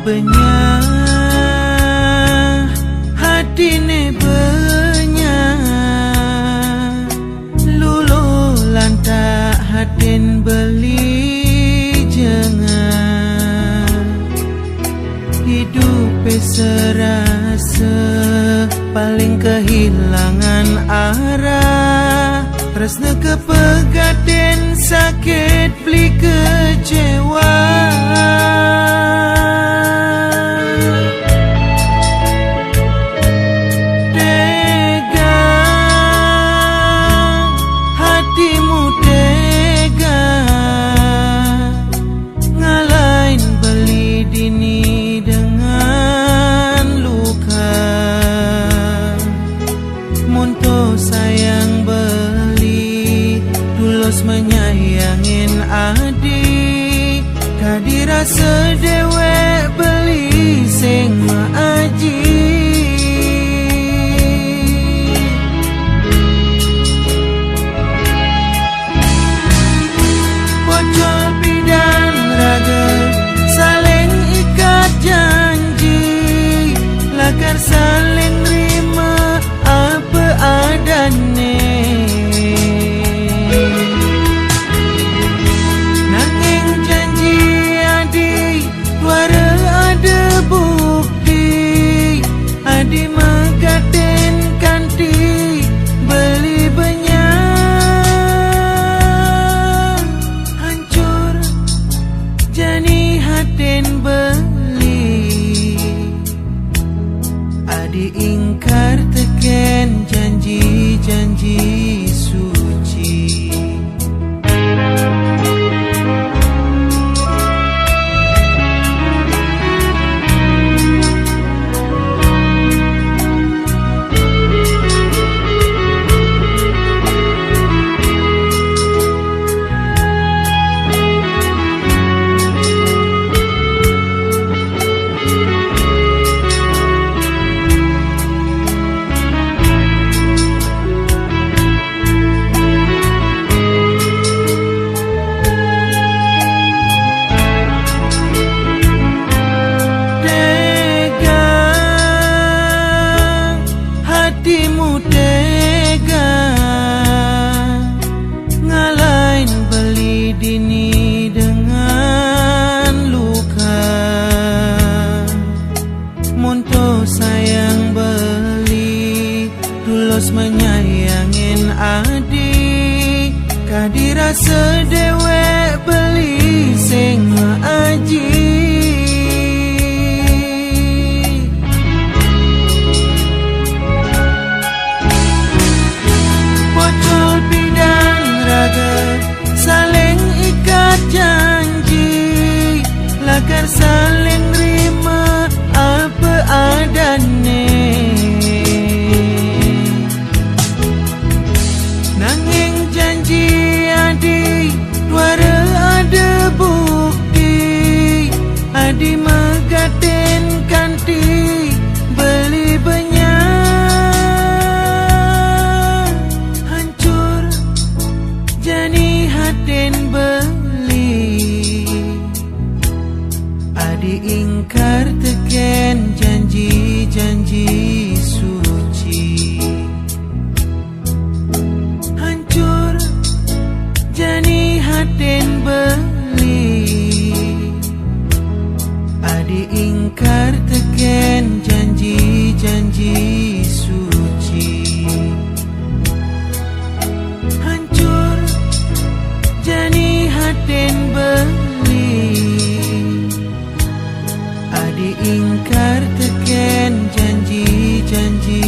Benya hatine benya lulo lantak hatin beli jangan hidup serasa paling kehilangan arah tresna kepegaten sakit beli kecewa menyayangin adik kadira sedewek beli sing maaji bocor bidan raga saling ikat janji lakar saling nerima apa adane di magaten kanti beli banyak hancur jani haten beli adi ingkar teken janji-janji suci hatimu tega ngalahin beli dini dengan luka monto sayang beli tulus menyayangin adik kadira sedewek beli sing maaji saling ikat janji lakar saling nerima apa adane nanging janji adi wara ada bukti adi magaten kanti beli banyak hancur jani haten beli adi ingkar teken janji-janji suci hancur jani haten beli adi ingkar teken janji-janji suci hancur jani haten beli adi ingkar teken janji-janji